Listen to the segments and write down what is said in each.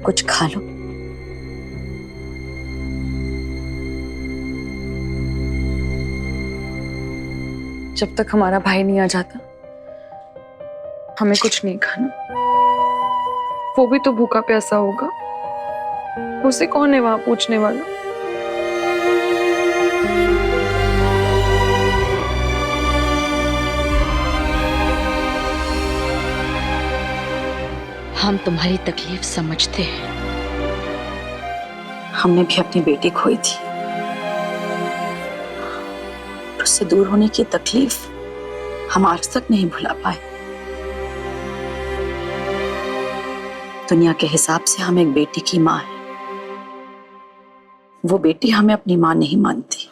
कुछ खा लो। जब तक हमारा भाई नहीं आ जाता हमें कुछ नहीं खाना। वो भी तो भूखा प्यासा होगा, उसे कौन है वहां पूछने वाला। हम तुम्हारी तकलीफ समझते हैं। हमने भी अपनी बेटी खोई थी, उससे दूर होने की तकलीफ हम आज तक नहीं भुला पाए। दुनिया के हिसाब से हम एक बेटी की माँ है, वो बेटी हमें अपनी माँ नहीं मानती।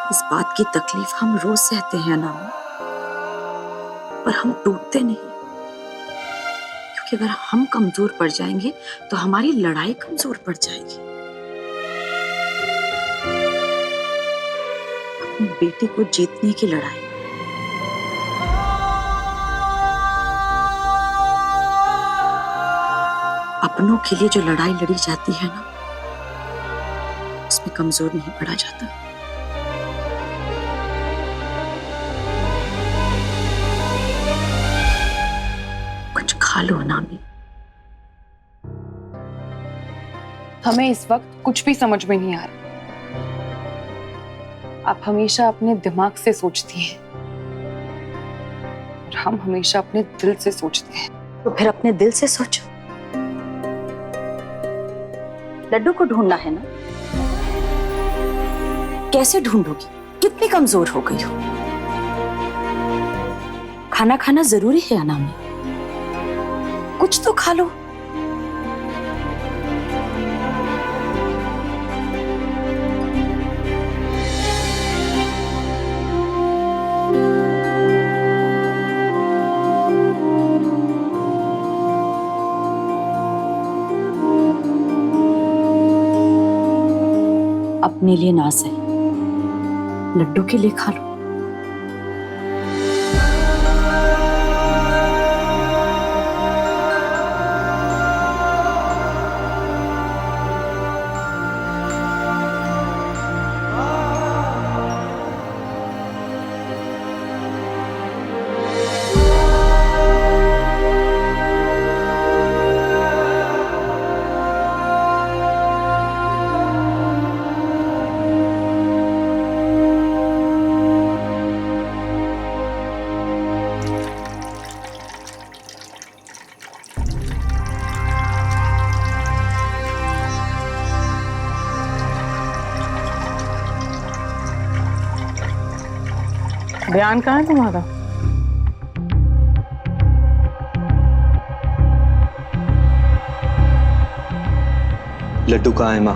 इस बात की तकलीफ हम रोज सहते हैं अनामिका, पर हम टूटते नहीं, क्योंकि अगर हम कमजोर पड़ जाएंगे तो हमारी लड़ाई कमजोर पड़ जाएगी। अपनी बेटी को जीतने की लड़ाई। अपनों के लिए जो लड़ाई लड़ी जाती है ना, उसमें कमजोर नहीं पड़ा जाता। कुछ खा लो नामी। हमें इस वक्त कुछ भी समझ में नहीं आ रहा। आप हमेशा अपने दिमाग से सोचती हैं और हम हमेशा अपने दिल से सोचते हैं। तो फिर अपने दिल से सोचो। लड्डू को ढूंढना है ना, कैसे ढूंढोगी? कितनी कमजोर हो गई हो। खाना खाना जरूरी है अनामी, कुछ तो खा लो। अपने लिए ना सही, लड्डू के लिए खा लो। बयान कहाँ है तुम्हारा? लड्डू कहाँ है माँ?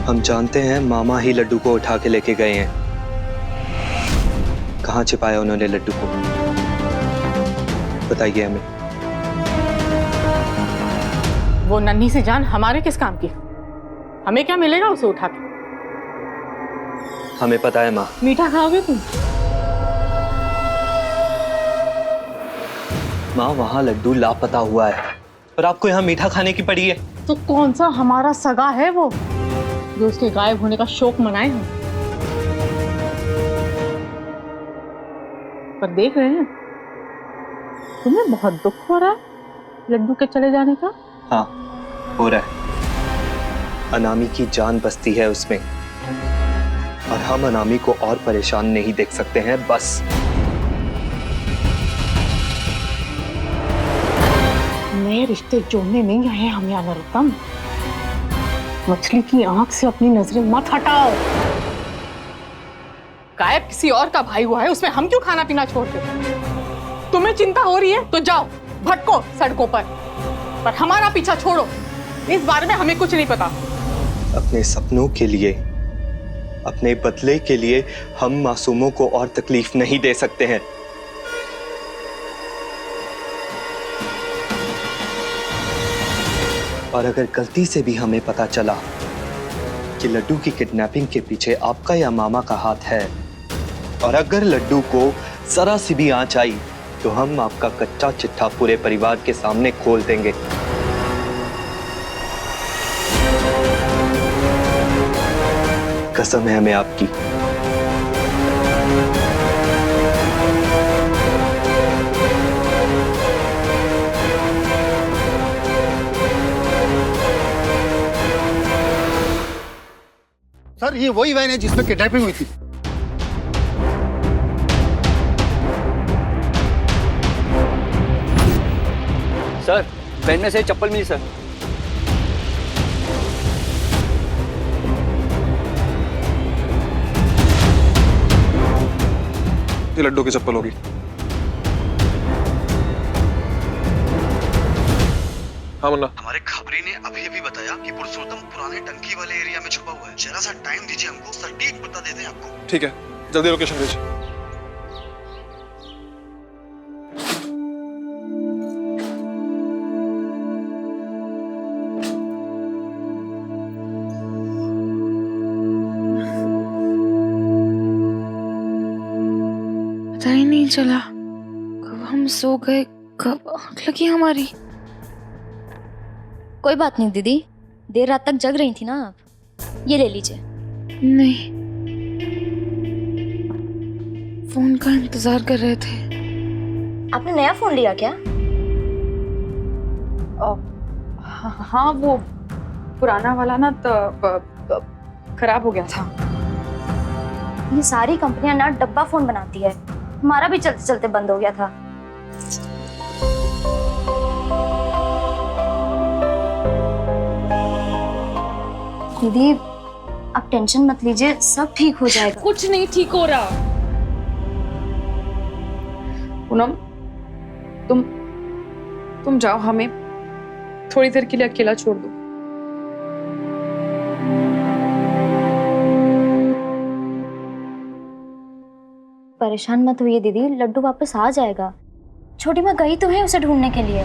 हम जानते हैं मामा ही लड्डू को उठा के लेके गए हैं। कहाँ छिपाया उन्होंने लड्डू को? बताइए हमें। वो नन्ही सी जान हमारे किस काम की? हमें क्या मिलेगा उसे उठा के? हमें पता है माँ। मीठा खाओगे तुम? माँ वहाँ लड्डू लापता हुआ है और आपको यहाँ मीठा खाने की पड़ी है। तो कौन सा हमारा सगा है वो जो उसके गायब होने का शोक मनाए हम? पर देख रहे हैं तुम्हें बहुत दुख हो रहा है लड्डू के चले जाने का। हाँ हो रहा है। अनामी की जान बसती है उसमें और हम अनामी को और परेशान नहीं देख सकते हैं। बस नए रिश्ते जोड़ने नहीं आए हम यहाँ नरोत्तम। मछली की आंख से अपनी नजरें मत हटाओ। गायब किसी और का भाई हुआ है, उसमें हम क्यों खाना पीना छोड़ दे? तुम्हें चिंता हो रही है तो जाओ भटको सड़कों पर हमारा पीछा छोड़ो। इस बारे में हमें कुछ नहीं पता। अपने सपनों के लिए, अपने बदले के लिए हम मासूमों को और तकलीफ नहीं दे सकते हैं। और अगर गलती से भी हमें पता चला कि लड्डू की किडनैपिंग के पीछे आपका या मामा का हाथ है, और अगर लड्डू को जरा सी भी आंच आई तो हम आपका कच्चा चिट्ठा पूरे परिवार के सामने खोल देंगे। कसम है हमें आपकी। सर ये वही वैन है जिसमें किडनैपिंग हुई थी। सर वैन में से चप्पल मिली सर। ये लड्डू की चप्पल होगी। हाँ मुन्ना, हमारे खबरी ने अभी बताया कि पुरुषोत्तम पुराने टंकी वाले एरिया में छुपा हुआ है। जरा सा टाइम दीजिए हमको, सटीक बता देते हैं आपको। ठीक है, जल्दी लोकेशन भेजिए। पता ही नहीं चला कब हम सो गए, कब आँख लगी हमारी। कोई बात नहीं दीदी, देर रात तक जग रही थी ना आप। ये ले लीजिए। नहीं, फोन का इंतजार कर रहे थे। आपने नया फोन लिया क्या? हाँ, वो पुराना वाला ना खराब हो गया था। ये सारी कंपनियां ना डब्बा फोन बनाती है, हमारा भी चलते चलते बंद हो गया था। दीदी आप टेंशन मत लीजिए, सब ठीक हो जाएगा। कुछ नहीं ठीक हो रहा। पूनम, तुम जाओ, हमें थोड़ी देर के लिए अकेला छोड़ दो। परेशान मत होइए दीदी, लड्डू वापस आ जाएगा। छोटी माँ गई तो है उसे ढूंढने के लिए।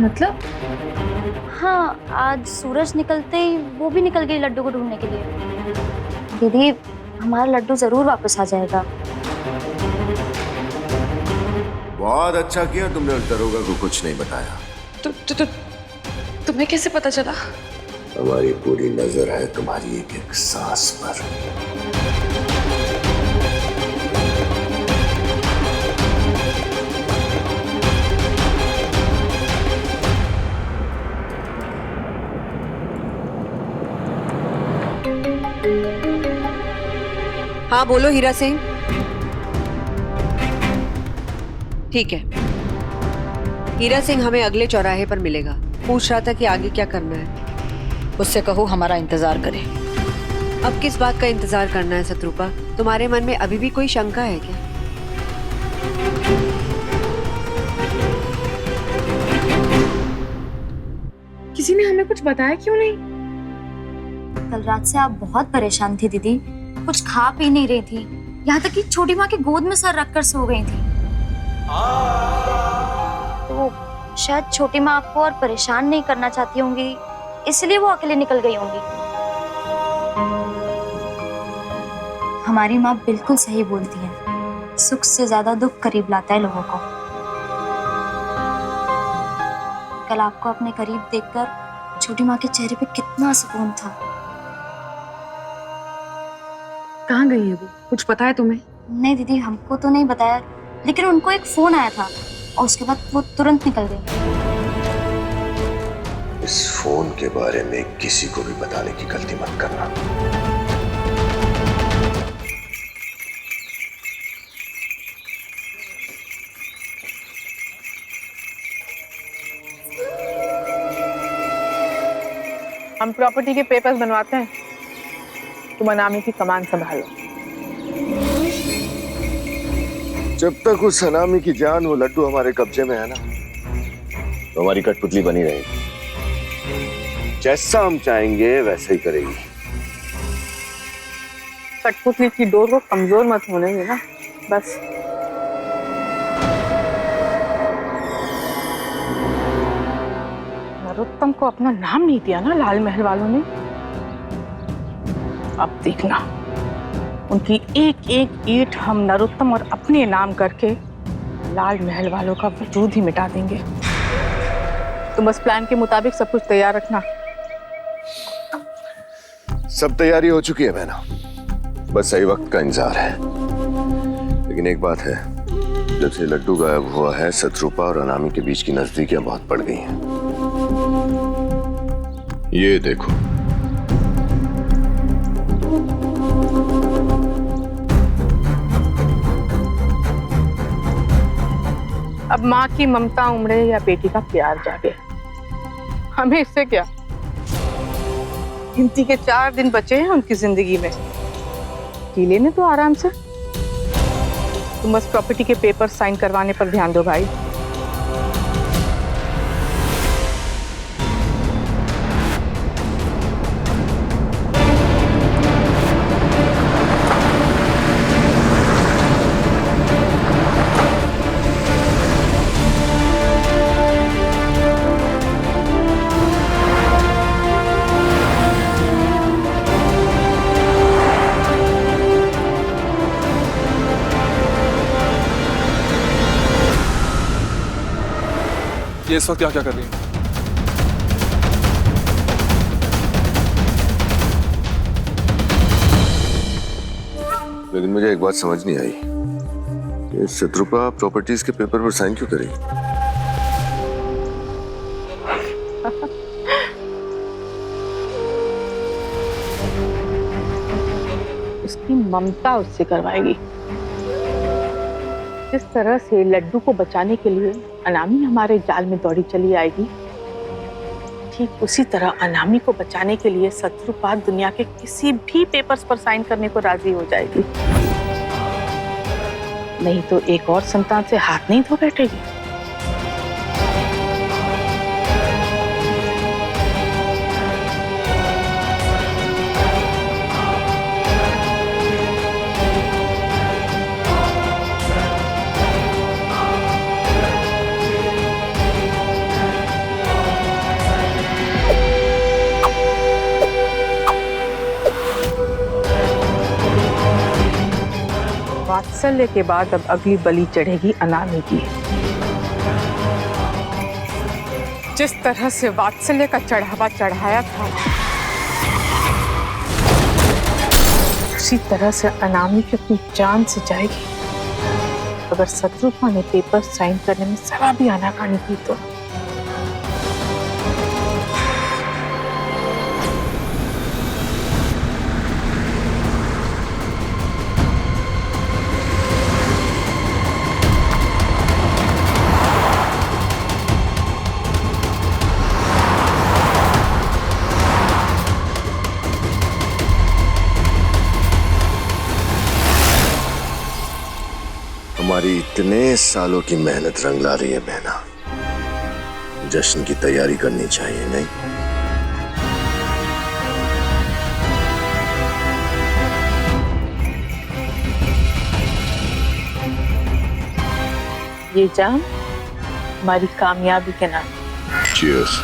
मतलब? हाँ, आज सूरज निकलते ही वो भी निकल गई लड्डू को ढूंढने के लिए। दीदी हमारा लड्डू जरूर वापस आ जाएगा। बहुत अच्छा किया तुमने उस दरोगा को कुछ नहीं बताया। तुम्हें कैसे पता चला? हमारी पूरी नजर है तुम्हारी एक एक सांस पर। हाँ बोलो हीरा सिंह। ठीक है, हीरा सिंह हमें अगले चौराहे पर मिलेगा। पूछ रहा था कि आगे क्या करना है। उससे कहो हमारा इंतजार करे। अब किस बात का इंतजार करना है शत्रुपा? तुम्हारे मन में अभी भी कोई शंका है क्या? किसी ने हमें कुछ बताया क्यों नहीं? कल रात से आप बहुत परेशान थी दीदी, कुछ खा पी नहीं रही थी, यहाँ तक कि छोटी माँ की गोद में सर रखकर सो गई थी। तो शायद छोटी माँ आपको और परेशान नहीं करना चाहती होंगी, इसलिए वो अकेले निकल गई होंगी। हमारी माँ बिल्कुल सही बोलती है, सुख से ज्यादा दुख करीब लाता है लोगों को। कल आपको अपने करीब देखकर छोटी माँ के चेहरे पे कितना सुकून था। कहाँ गई है वो? कुछ पता है तुम्हें? नहीं दीदी, हमको तो नहीं बताया, लेकिन उनको एक फोन आया था और उसके बाद वो तुरंत निकल गई। इस फोन के बारे में किसी को भी बताने की गलती मत करना। हम प्रॉपर्टी के पेपर्स बनवाते हैं, तुम अनामी की कमान संभालो। जब तक उस अनामी की जान वो लड्डू हमारे कब्जे में है ना, तो हमारी कठपुतली बनी रहेगी। जैसा हम चाहेंगे वैसे ही करेगी। कठपुतली की डोर को कमजोर मत होने देना, बस। नरोत्तम को अपना नाम नहीं दिया ना लाल महल वालों ने, अब देखना उनकी एक एक ईंट हम नरोत्तम और अपने नाम करके लाल महल वालों का वजूद ही मिटा देंगे। तुम बस प्लान के मुताबिक सब कुछ तैयार रखना। सब तैयारी हो चुकी है बहना, बस सही वक्त का इंतजार है। लेकिन एक बात है, जब से लड्डू गायब हुआ है शत्रुपा और अनामी के बीच की नजदीकियां बहुत बढ़ गई हैं। ये देखो, अब माँ की ममता उमड़े या बेटी का प्यार जागे, हमें इससे क्या। गिनती के 4 दिन बचे हैं उनकी जिंदगी में, जी लेने तो आराम से। तुम बस प्रॉपर्टी के पेपर साइन करवाने पर ध्यान दो भाई। ये इस वक्त क्या कर रही है? लेकिन मुझे एक बात समझ नहीं आई, ये शत्रुपा प्रॉपर्टीज के पेपर पर साइन क्यों करेगी? उसकी ममता उससे करवाएगी। जिस तरह से लड्डू को बचाने के लिए अनामी हमारे जाल में दौड़ी चली आएगी, ठीक उसी तरह अनामी को बचाने के लिए शत्रुपा दुनिया के किसी भी पेपर्स पर साइन करने को राजी हो जाएगी। नहीं तो एक और संतान से हाथ नहीं धो बैठेगी। वात्सल्य के बाद अब अगली बलि चढ़ेगी अनामी की। जिस तरह से वात्सल्य का चढ़ावा चढ़ाया था, उसी तरह से अनामी की अपनी जान से जाएगी अगर शत्रुपा ने पेपर साइन करने में जरा भी आनाकानी की तो। हमारी इतने सालों की मेहनत रंग ला रही है बहना, जश्न की तैयारी करनी चाहिए नहीं? ये जाम हमारी कामयाबी के नाम। Cheers.